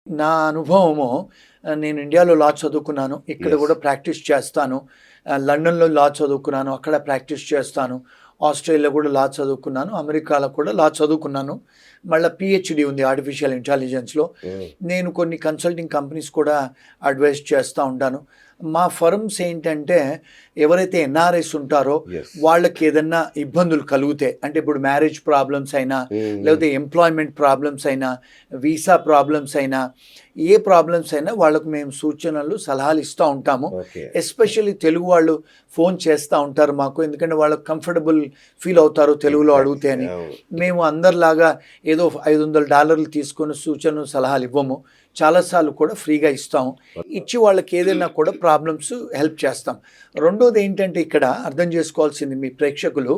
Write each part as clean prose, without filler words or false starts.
నా అనుభవము నేను ఇండియాలో లా చదువుకున్నాను. ఇక్కడ యెస్. గూడా ప్రాక్టీస్ చేస్తాను. లండన్‌లో లా చదువుకున్నాను. అక్కడ ప్రాక్టీస్ చేస్తాను. ఆస్ట్రేలియాలో గూడా లా చదువుకున్నాను. అమెరికాలో కూడా లా చదువుకున్నాను. మళ్ళా పీహెచ్‌డీ ఉంది ఆర్టిఫిషియల్ ఇంటెలిజెన్స్‌లో. హ్మ్. నేను కొన్ని కన్సల్టింగ్ కంపెనీస్ కూడా అడ్వైస్ చేస్తా ఉంటాను. మా ఫర్మ్స్ ఏంటంటే ఎవరైతే ఎన్ఆర్ఐస్ ఉంటారో యెస్. వాళ్ళకేదన్నా ఇబ్బందులు కలిగితే అంటే ఇప్పుడు మ్యారేజ్ ప్రాబ్లమ్స్ అయినా, హ్మ్. లేకపోతే ఎంప్లాయ్‌మెంట్ ప్రాబ్లమ్స్ అయినా, వీసా ప్రాబ్లమ్స్ అయినా, ఏ ప్రాబ్లమ్స్ అయినా వాళ్ళకు మేము సూచనలు, సలహాలు ఇస్తా ఉంటాము. ఓకే. ఎస్పెషల్లీ తెలుగు వాళ్ళు ఫోన్ చేస్తా ఉంటారు మాకు. ఎందుకంటే వాళ్ళకి కంఫర్టబుల్ ఫీల్ అవుతారు తెలుగులో అడిగితే ఎగ్జాక్ట్‌లీ. అని. అవును. మేము అందరిలాగా ఏదో $500 తీసుకొని సూచనలు, సలహాలు ఇవ్వము. చాలా సార్లు కూడా ఫ్రీగా ఇస్తాము. ఇచ్చి వాళ్ళకి ఏదైనా కూడా ప్రాబ్లమ్స్ హెల్ప్ చేస్తాం. రెండోది ఏంటంటే ఇక్కడ అర్థం చేసుకోవాల్సింది మీ ప్రేక్షకులు,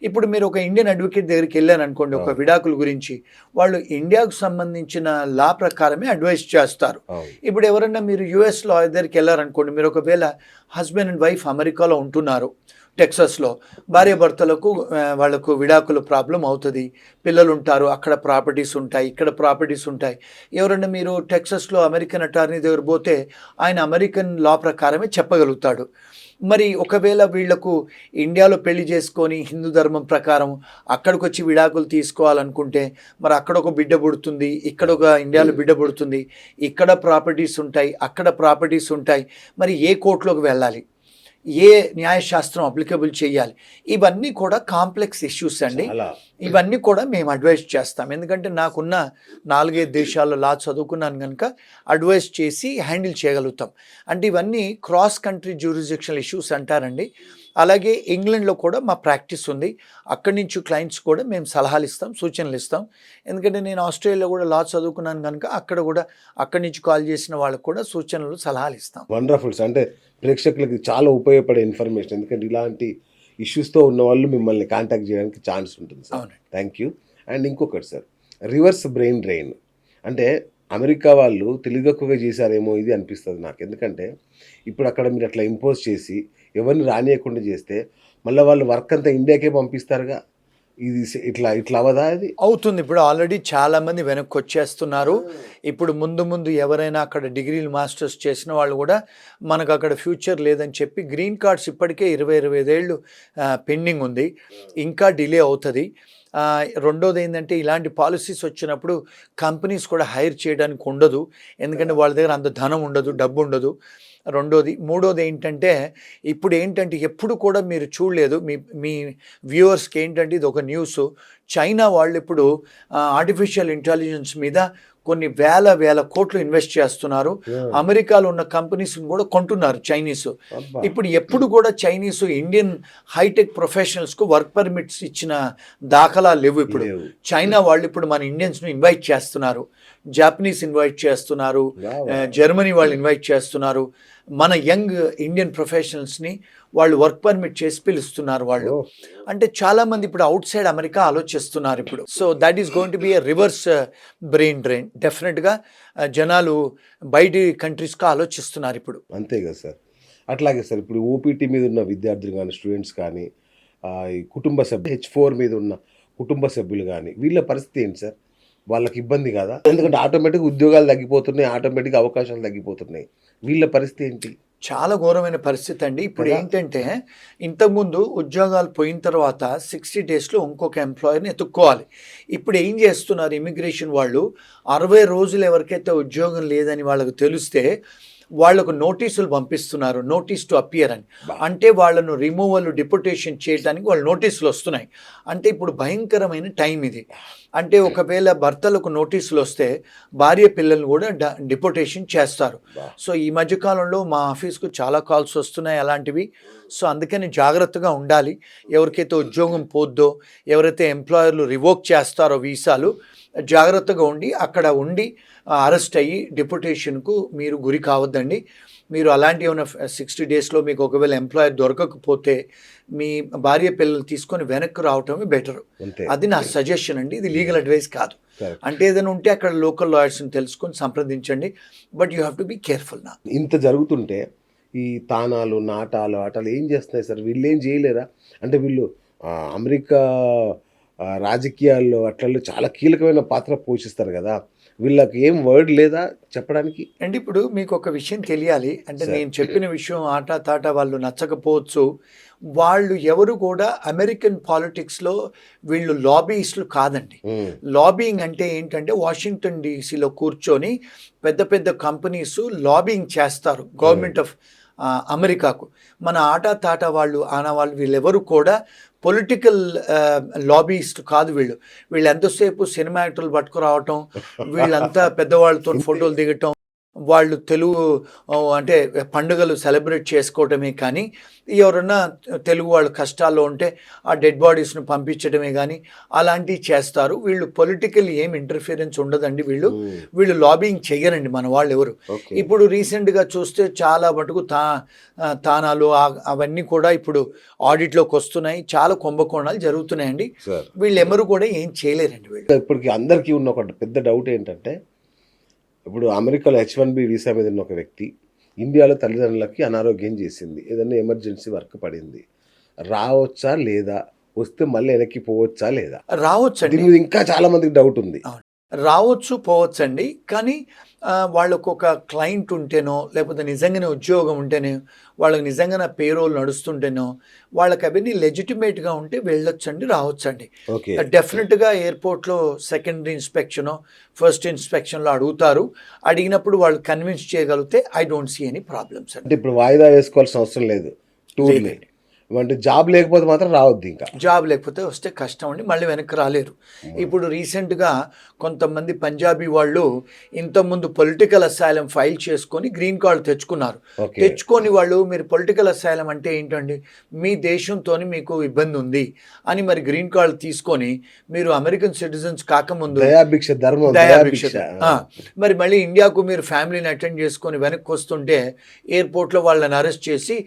ఇప్పుడు మీరు ఒక ఇండియన్ అడ్వకేట్ దగ్గరికెళ్లారనుకోండి ఒక అవును. విడాకుల గురించి, వాళ్ళు ఇండియాకు సంబంధించిన లా ప్రకారమే అడ్వైస్ చేస్తారు. అవును. ఇప్పుడు ఎవరన్నా మీరు యూఎస్ లాయర్ దగ్గరికెళ్లారనుకోండి, మీరు ఒకవేళ హస్బెండ్ అండ్ వైఫ్ అమెరికాలో ఉంటున్నారు, టెక్సాస్‌లో. భార్యాభర్తలకు వాళ్ళకు విడాకుల ప్రాబ్లమ్ అవుతది. పిల్లలుంటారు, అక్కడ ప్రాపర్టీస్ ఉంటాయి, ఇక్కడ ప్రాపర్టీస్ ఉంటాయి. ఎవరైనా మీరు టెక్సాస్‌లో అమెరికన్ అటార్నీ దగ్గర పోతే, ఆయన అమెరికన్ లా ప్రకారమే చెప్పగలుగుతాడు. మరి ఒకవేళ వీళ్ళకు ఇండియాలో పెళ్లి చేసుకొని హిందూ ధర్మం ప్రకారం అక్కడికొచ్చి విడాకులు తీసుకోవాలనుకుంటే, మరి అక్కడొక బిడ్డ పుడుతుంది, ఇక్కడొక ఇండియాలో బిడ్డ పుడుతుంది. ఇక్కడ ప్రాపర్టీస్ ఉంటాయి, అక్కడ ప్రాపర్టీస్ ఉంటాయి. మరి ఏ కోర్ట్‌లోకి వెళ్ళాలి? ఏ న్యాయశాస్త్రం అప్లికబుల్ చేయాలి? ఇవన్నీ కూడా కాంప్లెక్స్ ఇష్యూస్ అండి. చాలా. ఇవన్నీ కూడా మేము అడ్వైస్ చేస్తాం. ఎందుకంటే నాకున్న 4, 5 దేశాల్లో లా చదువుకున్నాను గనుక అడ్వైస్ చేసి హ్యాండిల్ చేయగలుగుతాం. అంటే ఇవన్నీ క్రాస్ కంట్రీ జ్యూరిస్డిక్షనల్ ఇష్యూస్ అంటారండి. అలాగే ఇంగ్లాండ్‌లో కూడా మా ప్రాక్టీస్ ఉంది. అక్కడి నుంచి క్లయింట్స్ కూడా మేము సలహాలు ఇస్తాం, సూచనలు ఇస్తాం. ఎందుకంటే నేను ఆస్ట్రేలియాలో కూడా లా చదువుకున్నాను గనుక అక్కడ కూడా అక్కడి నుంచి కాల్ చేసిన వాళ్ళకి కూడా సూచనలు, సలహాలు ఇస్తాం. Wonderful sir. అంటే ప్రేక్షకులకి చాలా ఉపయోగపడే ఇన్ఫర్మేషన్. ఎందుకంటే ఇలాంటి ఇష్యూస్‌తో ఉన్నవాళ్ళు మిమ్మల్ని కాంటాక్ట్ చేయడానికి ఛాన్స్ ఉంటుంది సార్. అవునండి. Thank you. అండ్ ఇంకొకటి సార్, రివర్స్ బ్రెయిన్ డ్రైన్. అంటే అమెరికా వాళ్ళు తెలివితక్కువగా చేశారేమో ఇది అనిపిస్తది నాకు. ఎందుకంటే ఇప్పుడు అక్కడ మీరు అట్లా ఇంపోజ్ చేసి ఎవరిని రానీయకుండా చేస్తే మళ్ళా వాళ్ళు వర్క్ అంతా ఇండియాకే పంపిస్తారుగా. ఇది ఇట్లా ఇట్లా అవ్వదా అది? అవుతుంది. ఇప్పుడు ఆల్రెడీ చాలామంది వెనక్కొచ్చేస్తున్నారు. ఇప్పుడు ముందు ముందు ఎవరైనా అక్కడ డిగ్రీలు, మాస్టర్స్ చేసిన వాళ్ళు గూడా మనకక్కడ ఫ్యూచర్ లేదని చెప్పి గ్రీన్ కార్డ్స్ ఇప్పటికే 20, 25 ఏళ్ళు పెండింగ్ ఉంది. ఇంకా డిలే అవుతది. రెండోదేందంటే ఇలాంటి పాలిసీస్ వచ్చినప్పుడు కంపెనీస్ కూడా హైర్ చేయడానికి ఉండదు. ఎందుకంటే వాళ్ళ దగ్గర అంత ధనం ఉండదు, డబ్బుండదు. రెండోది. మూడోదేంటంటే ఇప్పుడేంటంటే ఎప్పుడు కూడా మీరు చూడలేదు. మీ మీ వ్యూవర్స్‌కి ఏంటంటే ఇదొక న్యూసు. చైనా వాళ్ళిప్పుడు ఆర్టిఫిషియల్ ఇంటెలిజెన్స్ మీద కొన్ని వేల కోట్లు ఇన్వెస్ట్ చేస్తున్నారు. హ్మ్. అమెరికాలో ఉన్న కంపెనీస్‌ని కూడా కొంటున్నారు చైనీసు. అబ్బా! ఇప్పుడు ఎప్పుడు కూడా చైనీసు ఇండియన్ హైటెక్ ప్రొఫెషనల్స్‌కు వర్క్ పర్మిట్స్ ఇచ్చిన దాఖలాలు లేవు ఇప్పుడు. లేవు. చైనా వాళ్ళు ఇప్పుడు మన ఇండియన్స్‌ని ఇన్వైట్ చేస్తున్నారు. జాపనీస్ ఇన్వైట్ చేస్తున్నారు. వావ్! జర్మనీ వాళ్ళు ఇన్వైట్ చేస్తున్నారు. మన యంగ్ ఇండియన్ ప్రొఫెషనల్స్‌ని వాళ్ళు వర్క్ పర్మిట్ చేసి పిలుస్తున్నారు వాళ్ళు. ఓహ్! అంటే చాలామంది ఇప్పుడు ఔట్ సైడ్ అమెరికా ఆలోచిస్తున్నారు ఇప్పుడు. So that is going to be a reverse brain drain. డెఫినిట్‌గా జనాలు బయటి కంట్రీస్‌కి ఆలోచిస్తున్నారు ఇప్పుడు. అంతే కదా సార్. అట్లాగే సార్ ఇప్పుడు ఓపీటీ మీద ఉన్న విద్యార్థులు గానీ, స్టూడెంట్స్ కానీ, ఈ కుటుంబ సభ్యులు హెచ్4 మీద ఉన్న కుటుంబ సభ్యులు గానీ, వీళ్ళ పరిస్థితి ఏంటి సార్? వాళ్ళకి ఇబ్బంది కాదా? ఎందుకంటే ఆటోమేటిక్‌గా ఉద్యోగాలు తగ్గిపోతున్నాయి. ఆటోమేటిక్‌గా అవకాశాలు తగ్గిపోతున్నాయి. వీళ్ళ పరిస్థితి ఏంటి? చాలా ఘోరమైన పరిస్థితి అండి. ఇప్పుడు కదా! ఏంటంటే ఇంతకుముందు ఉద్యోగాలు పోయిన తర్వాత 60 డేస్‌లో ఇంకొక ఎంప్లాయర్‌ని ఎతుక్కోవాలి. ఇప్పుడు ఏం చేస్తున్నారు ఇమిగ్రేషన్ వాళ్ళు 60 రోజులు ఎవరికైతే ఉద్యోగం లేదని వాళ్ళకి తెలిస్తే వాళ్ళకు నోటీసులు పంపిస్తున్నారు. నోటీస్ టు అపియర్ అని. బా! అంటే వాళ్ళను రిమూవల్, డిపోటేషన్ చేయడానికి వాళ్ళు నోటీసులు వస్తున్నాయి. అంటే ఇప్పుడు భయంకరమైన టైం ఇది. అంటే ఒకవేళ భర్తలకు నోటీసులు వస్తే భార్య పిల్లల్ని కూడా డిపోటేషన్ చేస్తారు. బా! సో ఈ మధ్య కాలంలో మా ఆఫీస్‌కు చాలా కాల్స్ వస్తున్నాయి అలాంటివి. సో అందుకని జాగ్రత్తగా ఉండాలి. ఎవరికైతే ఉద్యోగం పోద్దో, ఎవరైతే ఎంప్లాయర్లు రివోక్ చేస్తారో వీసాలు, జాగ్రత్తగా ఉండి అక్కడ ఉండి అరెస్ట్ అయ్యి డిపోటేషన్‌కు మీరు గురి కావద్దండి. మీరు అలాంటి ఏమైనా 60 డేస్‌లో మీకు ఒకవేళ ఎంప్లాయర్ దొరకకపోతే మీ భార్య పిల్లల్ని తీసుకొని వెనక్కి రావటమే బెటరు. అంతే. అది నా సజెషన్ అండి. ఇది లీగల్ అడ్వైస్ కాదు. కరెక్ట్. అంటే ఏదైనా ఉంటే అక్కడ లోకల్ లాయర్స్‌ని తెలుసుకొని సంప్రదించండి. But you have to be careful now. ఇంత జరుగుతుంటే ఈ తానాలు, నాటాలు, ఆటాలు ఏం చేస్తున్నాయి సార్? వీళ్ళేం చేయలేరా? అంటే వీళ్ళు అమెరికా రాజకీయాల్లో అట్లలో చాలా కీలకమైన పాత్ర పోషిస్తారు గదా! వీళ్ళకి ఏం వర్డ్ లేదా చెప్పడానికి? అంటే ఇప్పుడు మీకు ఒక విషయం తెలియాలి. అంటే సార్. నేను చెప్పిన విషయం ఆటా తాటా వాళ్ళు నచ్చకపోవచ్చు. వాళ్ళు ఎవరు కూడా అమెరికన్ పాలిటిక్స్‌లో వీళ్ళు లాబీయిస్టులు కాదండి. హ్మ్. లాబియింగ్ అంటే ఏంటంటే వాషింగ్టన్ డీసీలో కూర్చొని పెద్ద పెద్ద కంపెనీస్ లాబియింగ్ చేస్తారు గవర్నమెంట్ ఆఫ్ అమెరికాకు. మన ఆటా తాటా వాళ్ళు, ఆనవాళ్ళు వీళ్ళెవరు కూడా పొలిటికల్ లాబీయిస్ట్ కాదు వీళ్ళు. వీళ్ళు ఎంతసేపు సినిమా యాక్టర్లు పట్టుకురావటం, వీళ్ళంతా పెద్దవాళ్ళతోని ఫోటోలు దిగటం, వాళ్ళు తెలుగు అంటే పండుగలు సెలబ్రేట్ చేసుకోవటమే కానీ, ఎవరన్నా తెలుగు వాళ్ళు కష్టాల్లో ఉంటే ఆ డెడ్ బాడీస్‌ను పంపించడమే గానీ, అలాంటివి చేస్తారు. వీళ్ళు పొలిటికల్ ఏం ఇంటర్ఫియరెన్స్ ఉండదండి వీళ్ళు. హ్మ్. వీళ్ళు లాబియింగ్ చెయ్యరండి మన వాళ్ళెవరు. ఓకే. ఇప్పుడు రీసెంట్‌గా చూస్తే చాలా మటుకు తానాలు అవన్నీ కూడా ఇప్పుడు ఆడిట్‌లోకి వస్తున్నాయి. చాలా కుంభకోణాలు జరుగుతున్నాయండి. సార్. వీళ్ళెవరు కూడా ఏం చేయలేరండి వీళ్ళు. ఇప్పటికి అందరికీ ఉన్న ఒక పెద్ద డౌట్ ఏంటంటే, ఇప్పుడు అమెరికాలో H-1B వీసా మీద ఉన్న ఒక వ్యక్తి ఇండియాలో తల్లిదండ్రులకి అనారోగ్యం చేసింది. ఏదైనా ఎమర్జెన్సీ వర్క్ పడింది. రావచ్చా లేదా? వస్తే మళ్ళీ వెనక్కి పోవచ్చా లేదా? రావచ్చండి. దీని మీద ఇంకా చాలా మందికి డౌట్ ఉంది. రావచ్చు, పోవచ్చండి. కానీ వాళ్ళకు ఒక క్లయింట్ ఉంటేనో, లేకపోతే నిజంగానే ఉద్యోగం ఉంటేనే, వాళ్ళకి నిజంగానే పేరోల్ నడుస్తుంటేనో, వాళ్ళకి అవన్నీ లెజిటిమేట్‌గా ఉంటే వెళ్ళొచ్చండి, రావచ్చండి. ఓకే. డెఫినెట్‌గా ఎయిర్‌పోర్ట్‌లో సెకండరీ ఇన్స్‌పెక్షనో, ఫస్ట్ ఇన్స్‌పెక్షన్‌లో అడుగుతారు. అడిగినప్పుడు వాళ్ళు కన్విన్స్ చేయగలిగితే I don't see any problems అండి. అంటే ఇప్పుడు వాయిదా వేసుకోవాల్సిన అవసరం లేదు టూర్‌ని. లేదండి. అంటే జాబ్ లేకపోతే మాత్రం రావద్దు ఇంకా. జాబ్ లేకపోతే వస్తే కష్టం అండి, మళ్ళీ వెనక్కి రాలేరు. ఇప్పుడు రీసెంట్‌గా కొంతమంది పంజాబీ వాళ్ళు ఇంతకుముందు పొలిటికల్ అసైలం ఫైల్ చేసుకొని గ్రీన్ కార్డ్ తెచ్చుకున్నారు. ఓకే. తెచ్చుకొని వాళ్ళు మీరు పొలిటికల్ అసైలం అంటే ఏంటండి, మీ దేశంతోని మీకు ఇబ్బంది ఉంది అని మరి గ్రీన్ కార్డ్ తీసుకొని మీరు అమెరికన్ సిటిజన్స్ కాకముందు దయాభిక్ష ధర్మం, దయాభిక్ష దయాభిక్ష. మరి మళ్ళీ ఇండియాకు మీరు ఫ్యామిలీని అటెండ్ చేసుకొని వెనక్కి వస్తుంటే ఎయిర్పోర్ట్లో వాళ్ళని అరెస్ట్ చేసి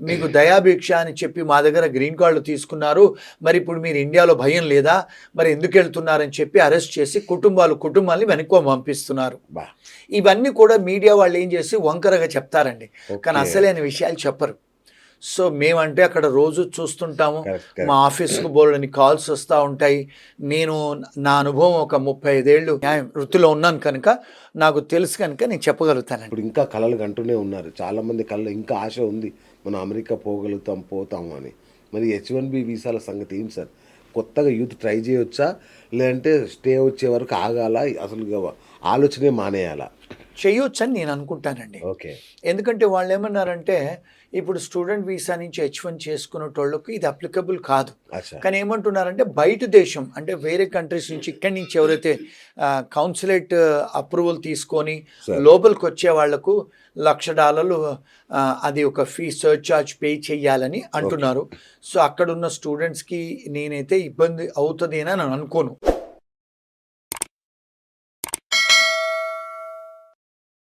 మీకు దయాభిక్ష అని చెప్పి మా దగ్గర గ్రీన్ కార్డులు తీసుకున్నారు, మరి ఇప్పుడు మీరు ఇండియాలో భయం లేదా, మరి ఎందుకు వెళ్తున్నారని చెప్పి అరెస్ట్ చేసి కుటుంబాన్ని వెనక్కి పంపిస్తున్నారు. బా. ఇవన్నీ కూడా మీడియా వాళ్ళు ఏం చేసి వంకరగా చెప్తారండి, కానీ ఓకే. అసలైన విషయాలు చెప్పరు. సో మేమంటే అక్కడ రోజు చూస్తుంటాము. కరెక్ట్. మా ఆఫీస్కు బోల్డని కాల్స్ వస్తూ ఉంటాయి. నేను నా అనుభవం ఒక 35 ఏళ్ళు న్యాయం వృత్తిలో ఉన్నాను కనుక నాకు తెలుసు కనుక నేను చెప్పగలుగుతానండి. ఇప్పుడు ఇంకా కలలు కంటూనే ఉన్నారు. చాలా మంది కళ్ళు ఇంకా ఆశ ఉంది, మనం అమెరికా పోతాము అని. మరి H-1B వీసాల సంగతి ఏంటి సార్? కొత్తగా యూత్ ట్రై చేయొచ్చా, లేదంటే స్టే వచ్చే వరకు ఆగాల, అసలు ఆలోచనే మానేయాలా? చేయొచ్చని నేను అనుకుంటానండి. ఓకే. ఎందుకంటే వాళ్ళు ఏమన్నారంటే ఇప్పుడు స్టూడెంట్ వీసా నుంచి H-1 చేసుకునేటోళ్ళకి ఇది అప్లికబుల్ కాదు. అచ్చా. కానీ ఏమంటున్నారంటే బయట దేశం అంటే వేరే కంట్రీస్ నుంచి ఇక్కడి నుంచి ఎవరైతే కౌన్సిలేట్ అప్రూవల్ తీసుకొని Sir. లోపలికి వచ్చే వాళ్లకు $1,00,000 అది ఒక ఫీ సర్చార్జ్ పే చేయాలని అంటున్నారు. సో అక్కడున్న స్టూడెంట్స్కి నేనైతే ఇబ్బంది అవుతుంది అని అనుకోను.